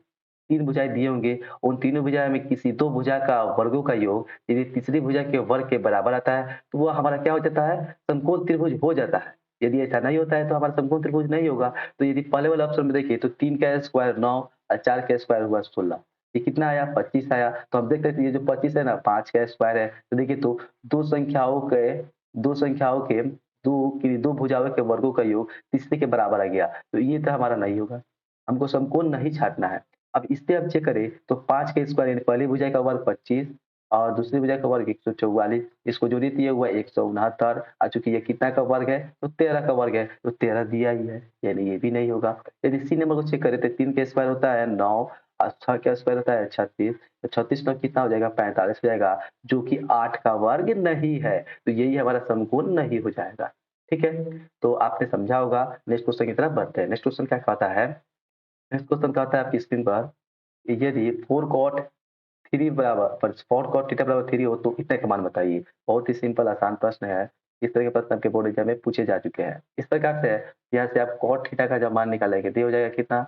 3 भुजाएँ दिए होंगे, उन तीनों भुजाएँ में किसी 2 भुजा का वर्गों का योग यदि तीसरी भुजा के वर्ग के बराबर आता है, तो वो हमारा क्या हो जाता है? समकोण त्रिभुज हो जाता है। यदि ऐसा नहीं होता है तो हमारा समकोण त्रिभुज नहीं होगा। तो यदि पहले वाले ऑप्शन में देखिए तो 3 का स्क्वायर 9 और 4 का स्क्वायर हुआ 16। ये कितना आया? 25 आया। तो हम देख सकते हैं ये जो 25 है ना, 5 का स्क्वायर है। तो देखिए तो 2 संख्याओं के 2 संख्याओं के 2 भुजाओं के वर्गों का योग तीसरे के बराबर आ गया। तो ये तो हमारा नहीं होगा। हमको समकोण नहीं छाँटना है। अब इससे हम चेक करें तो 5 के स्क्वायर यानी पहली भुजा का वर्ग 25 और दूसरी भुजा का वर्ग 144, इसको जोड़िए तो ये हुआ 169। चूँकि ये कितना का वर्ग है? तो 13 का वर्ग है, तो 13 दिया ही है, यानी ये भी नहीं होगा। यदि सी नंबर को चेक करें तो 3 का स्क्वायर होता है 9 और 6 का स्क्वायर होता है 36। तो 36 9 कितना हो जाएगा? 45 हो जाएगा, जो कि 8 का वर्ग नहीं है। तो यही हमारा समकोण नहीं हो जाएगा। ठीक है? तो आपने समझा होगा। नेक्स्ट क्वेश्चन की तरफ बढ़ते हैं। नेक्स्ट क्वेश्चन क्या कहता है? नेक्स्ट क्वेश्चन कहता है आपकी स्क्रीन पर, यदि 4 cot 3 बराबर पर 4 cot थीटा बराबर 3 हो तो इतना का मान बताइए। बहुत ही सिंपल आसान प्रश्न है। इस तरह के प्रश्न आपके बोर्ड एग्जाम में पूछे जा चुके हैं। इस प्रकार से यहाँ से आप cot थीटा का जब मान निकालेंगे तो ये हो जाएगा कितना?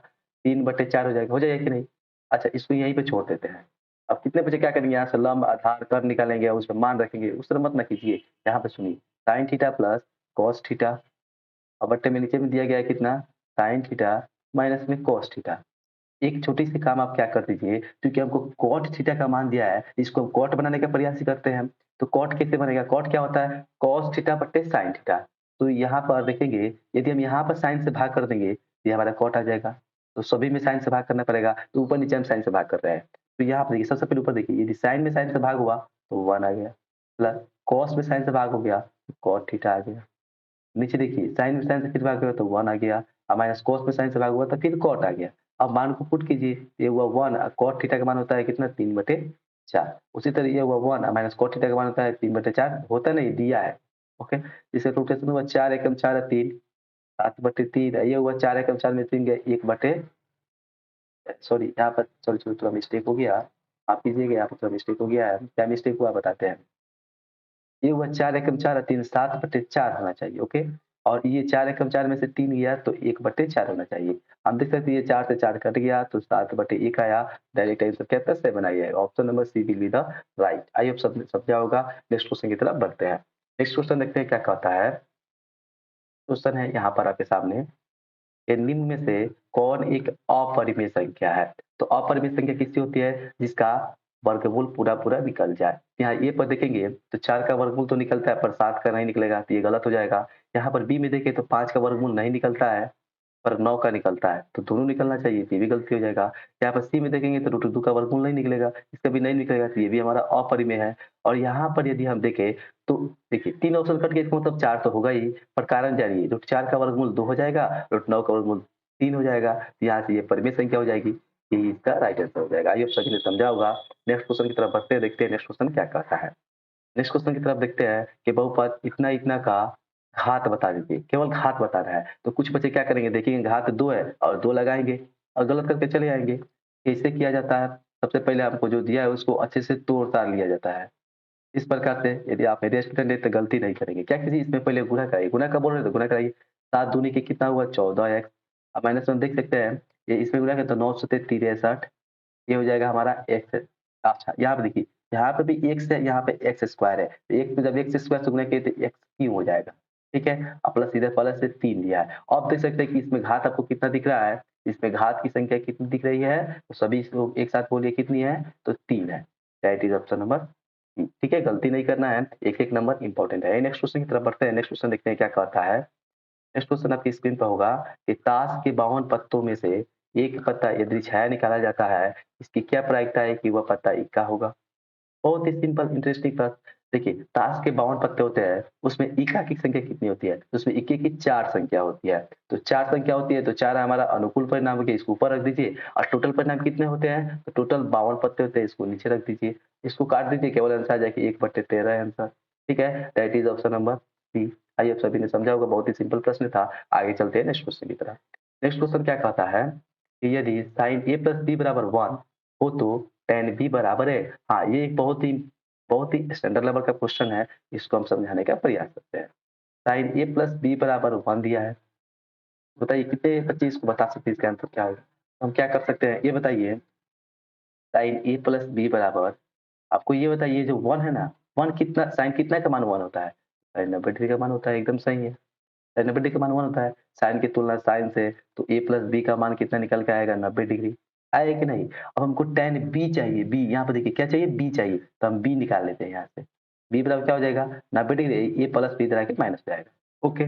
3/4 हो जाएगा कि नहीं? अच्छा, इसको यहीं पे छोड़ देते हैं। अब कितने बचे क्या करेंगे, यहाँ से लंब आधार कर निकालेंगे और उसमें मान रखेंगे। उस तरह मत ना कीजिए। यहाँ पे सुनिए, sin theta plus cos theta और बट्टे में नीचे में दिया गया है कितना? sin थीटा माइनस में cos थीटा। एक छोटी-सी काम आप क्या कर दीजिए, क्योंकि हमको cot थीटा का मान दिया है, इसको हम cot बनाने का प्रयास ही करते हैं। तो cot कैसे बनेगा? cot क्या होता है? cos थीटा बट्टे sin थीटा। तो यहाँ पर देखेंगे, यदि हम यहाँ पर sin से भाग कर देंगे, ये हमारा cot आ जाएगा। तो सभी में sin से भाग करना पड़ेगा, तो ऊपर-नीचे हम sin से भाग कर रहे हैं। तो यहाँ पर देखिए, सबसे पहले ऊपर देखिए, यदि sin में sin से भाग हुआ, तो 1 आ गया, प्लस cos में sin से भाग हो गया, तो cot थीटा आ गया। नीचे देखिए साइन में साइन से फिर भाग हुआ तो 1 आ गया और माइनस कॉस में साइन से भाग हुआ तो फिर कॉट आ गया। अब मान को पुट कीजिए, ये हुआ 1 और कॉट थीटा का मान होता है कितना? 3/4। उसी तरह ये हुआ 1 और माइनस कॉट थीटा का मान होता है 3/4, होता नहीं, दिया है। ओके, जिससे रोटेशन हुआ 4 एकम 4 और 3 7/3। ये हुआ 4 एकम 4 में 3 गए 1 बटे, सॉरी यहाँ पर सॉरी थोड़ा मिस्टेक हो गया। आप कीजिएगा, यहाँ पर थोड़ा मिस्टेक हो गया है। क्या मिस्टेक हुआ बताते हैं। ये हुआ 4 एकम 4 और 3 7/4 होना चाहिए, ओके। और ये 4 एकम 4 में से 3 गया तो 1/4 होना चाहिए। हम देख सकते हैं ये 4 से 4 कट गया तो 7/1 आया। डायरेक्ट आंसर क्या था? 7 आ जाएगा। Option number C will be the right. I hope सब समझा होगा। नेक्स्ट क्वेश्चन की तरफ बढ़ते हैं। नेक्स्ट क्वेश्चन देखते हैं क्या कहता है। क्वेश्चन है यहाँ पर आपके सामने, कि निम्न में से कौन एक अपरिमेय संख्या है? तो अपरिमेय संख्या किससे होती है? जिसका वर्गमूल पूरा-पूरा निकल जाए। यहाँ ए पर देखेंगे तो 4 का वर्गमूल तो निकलता है पर 7 का नहीं निकलेगा, तो ये गलत हो जाएगा। यहाँ पर बी में देखें तो 5 का वर्गमूल नहीं निकलता है, पर 9 का निकलता है, तो दोनों निकलना चाहिए, ये भी गलती हो जाएगा। यहाँ पर सी में देखेंगे तो √2 का वर्गमूल नहीं निकलेगा, इसका भी नहीं निकलेगा, तो ये भी हमारा अपरिमेय है। और यहाँ पर यदि हम देखें तो देखिए 3 ऑप्शन कट गए, इसका मतलब 4 तो होगा ही, पर कारण जानिए। √4 का वर्गमूल 2 हो जाएगा, √9 का वर्गमूल 3 हो जाएगा। तो यहाँ से ये परिमेय संख्या हो जाएगी, यही इसका राइट आंसर हो जाएगा। आई होप सभी ने समझा होगा। नेक्स्ट क्वेश्चन की तरफ बढ़ते हैं, देखते हैं नेक्स्ट क्वेश्चन क्या कहता है। नेक्स्ट क्वेश्चन की तरफ देखते हैं कि बहुपद इतना-इतना का घात बता दीजिए, केवल घात बता रहा है। तो कुछ बच्चे क्या करेंगे, देखेंगे घात 2 है और 2 लगाएँगे और गलत करके चले आएँगे। कैसे किया जाता है? सबसे पहले आपको जो दिया है उसको अच्छे से तोड़-ताड़ लिया जाता है। इस प्रकार से यदि आप मेरे स्टूडेंट हैं तो गलती नहीं करेंगे। क्या कीजिए, इसमें पहले गुणा कराइए, गुणा का बोल रहे हैं तो गुणा कराइए। 7 दूनी के कितना हुआ? 14x। अब माइनस में देख सकते हैं, ये इसमें गुणा करें तो 9 सत्ते 63, ये हो जाएगा हमारा x। अच्छा, यहाँ पे देखिए यहाँ पे भी x है, यहाँ पे x स्क्वायर है। तो एक पे जब x स्क्वायर से गुणा किए तो x क्यूब हो जाएगा, ठीक है? और प्लस इधर प्लस से 3 दिया है। अब देख सकते हैं कि इसमें घात आपको कितना दिख रहा है? इसमें घात की संख्या कितनी दिख रही है? तो सभी इसको एक साथ बोलिए कितनी है? तो 3 है। That is option number C, ठीक है? गलती नहीं करना है, एक-एक नंबर इम्पोर्टेंट है। नेक्स्ट क्वेश्चन की तरफ बढ़ते हैं। नेक्स्ट क्वेश्चन देखते हैं क्या कहता है। नेक्स्ट क्वेश्चन आपकी स्क्रीन पे होगा कि ताश के 52 पत्तों में से एक पत्ता यदि छाया निकाला जाता है, इसकी क्या प्रायिकता है कि वह पत्ता इक्का होगा? बहुत ही सिंपल इंटरेस्टिंग प्रश्न। देखिए, ताश के 52 पत्ते होते हैं, उसमें इक्का की संख्या कितनी होती है? तो उसमें इक्के की 4 संख्या होती है। तो 4 संख्या होती है, तो 4 हमारा अनुकूल परिणाम हो गया, इसको ऊपर रख दीजिए और टोटल परिणाम कितने होते हैं? तो टोटल 52 पत्ते होते हैं, इसको नीचे रख दीजिए। इसको काट दीजिए, केवल आंसर आ जाएगा 1/13 है आंसर। ठीक है? That is option number C. आइए, आप सभी ने समझा होगा, बहुत ही सिंपल प्रश्न था। आगे चलते हैं नेक्स्ट क्वेश्चन की तरफ। नेक्स्ट क्वेश्चन क्या कहता है कि यदि sin a + b = 1 हो तो tan b बराबर है। हाँ, ये एक बहुत ही स्टैंडर्ड लेवल का क्वेश्चन है, इसको हम समझाने का प्रयास करते हैं। sin a + b = 1 दिया है। बताइए कितने बच्चे इसको बता सकते हैं इसका आंसर क्या होगा? हम क्या कर सकते हैं, ये बताइए। sin a + b बराबर, आपको ये बताइए जो 1 है ना, 1 कितना, sin कितना का मान 1 होता है? sin 90 डिग्री का मान होता है, एकदम सही है। sin 90 डिग्री का मान 1 होता है। sin की तुलना sin से, तो a + b का मान कितना निकल के आएगा? 90 डिग्री। आया कि नहीं? अब हमको tan b चाहिए, b यहाँ पे देखिए क्या चाहिए? b चाहिए, तो हम b निकाल लेते हैं यहाँ से। b बराबर क्या हो जाएगा? 90 डिग्री, a + b इधर आके माइनस हो जाएगा। ओके,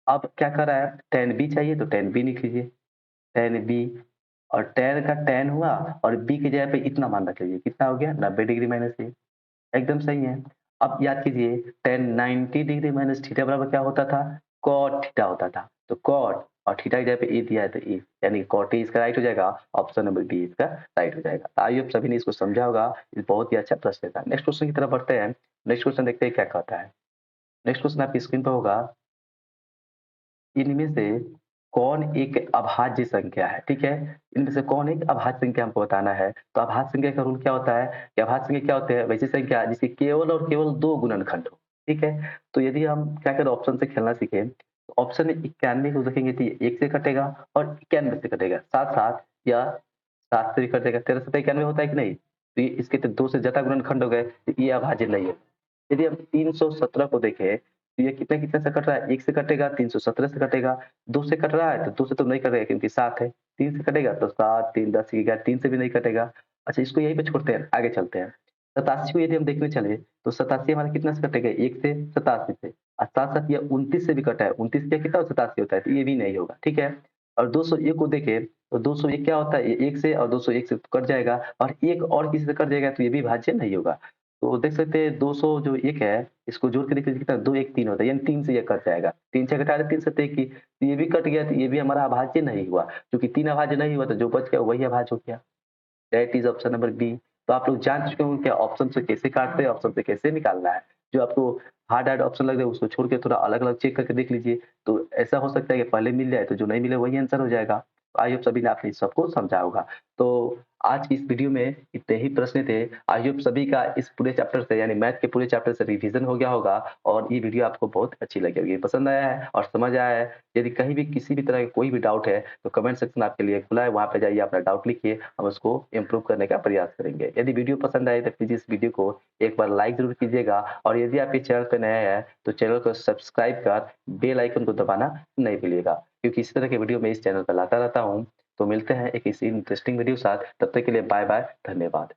अब क्या कर रहा है? tan b चाहिए तो tan b लिख लीजिए। tan b, और tan का tan हुआ और b की जगह पे इतना मान रख लीजिए, कितना हो गया? 90 डिग्री माइनस a, एकदम सही है। अब याद कीजिए, tan 90 डिग्री माइनस थीटा बराबर क्या होता था? cot थीटा होता था। तो cot और थीटा की जगह पे ए दिया है तो ए, यानी cot ए इसका राइट हो जाएगा। ऑप्शन नंबर बी इसका राइट हो जाएगा। आई होप सभी ने इसको समझा होगा। ये बहुत ही अच्छा प्रश्न था। नेक्स्ट क्वेश्चन की तरफ बढ़ते हैं। नेक्स्ट क्वेश्चन देखते हैं क्या कहता है। नेक्स्ट क्वेश्चन आपकी स्क्रीन पर होगा, इनमें से कौन एक अभाज्य संख्या है? ठीक है? इनमें से कौन एक अभाज्य संख्या हमको बताना है। तो अभाज्य संख्या का रूल क्या होता है कि अभाज्य संख्या क्या होते हैं? वैसी संख्या जिसके केवल और केवल 2 गुणनखंड हो। ठीक है? तो यदि हम क्या करें, ऑप्शन से खेलना सीखें, तो ऑप्शन में 91 को देखेंगे तो ये 1 से कटेगा और 91 से कटेगा। साथ-साथ या 7 से भी कटेगा। 13 7 91 होता है कि नहीं? तो ये इसके तो 2 से ज़्यादा गुणनखंड हो गए, तो ये अभाज्य नहीं है। यदि हम 317 को देखें, तो ये कितने-कितने से कट रहा है? 1 से कटेगा, 317 से कटेगा, 2 से कट रहा है, तो 2 से तो नहीं कटेगा क्योंकि 7 है, 3 से कटेगा तो 7, 3 10 11, 3 से भी नहीं कटेगा। अच्छा, इसको यहीं पे छोड़ते हैं, आगे चलते हैं। 87 को यदि हम देखने चले, तो 87 हमारा कितना से कटेगा? 1 से, 87 से, और साथ-साथ ये 29 से भी कटा है, 29 क्या कितना 87 होता है, तो ये भी नहीं होगा, ठीक है? और 201 को देखें, तो 201 क्या होता है? ये 1 से और 201 से कट जाएगा, और एक और किसी से कट जाएगा, तो ये भी भाज्य नहीं होगा। तो देख सकते हैं 200 जो 1 है, इसको जोड़ के देख लीजिए कितना, 2 1 3 होता है, यानी 3 से ये कट जाएगा। 3 से घटा दें, 3 7 1 की, तो ये भी कट गया, तो ये भी हमारा अभाज्य नहीं हुआ। क्योंकि 3 अभाज्य नहीं हुआ, तो जो बच गया वही अभाज्य हो गया। That is option number B. तो आप लोग जान चुके होंगे कि ऑप्शन से कैसे काटते हैं, ऑप्शन से कैसे निकालना है। जो आपको हार्ड ऑप्शन लग रहा है, उसको छोड़ के थोड़ा अलग-अलग चेक करके देख लीजिए। तो ऐसा हो सकता है कि पहले मिल जाए, तो जो नहीं मिले वही आंसर हो जाएगा। आई होप सभी ने आपने सबको समझा होगा। तो आज की इस वीडियो में इतने ही प्रश्न थे। आई होप सभी का इस पूरे चैप्टर से, यानी मैथ के पूरे चैप्टर से रिवीजन हो गया होगा, और ये वीडियो आपको बहुत अच्छी लगी होगी। पसंद आया है और समझ आया है। यदि कहीं भी किसी भी तरह का कोई भी डाउट है, तो कमेंट सेक्शन आपके लिए खुला है, वहाँ पे जाइए, अपना डाउट लिखिए, हम उसको इम्प्रूव करने का प्रयास करेंगे। यदि वीडियो पसंद आए तो प्लीज़ इस वीडियो को एक बार लाइक ज़रूर कीजिएगा, और यदि आप इस चैनल पे नए हैं, तो चैनल को सब्सक्राइब कर बेल आइकन को दबाना नहीं भूलिएगा, क्योंकि इसी तरह के वीडियो मैं इस चैनल पर लाता रहता हूँ। तो मिलते हैं एक इसी इंटरेस्टिंग वीडियो के साथ, तब तक के लिए बाय बाय, धन्यवाद।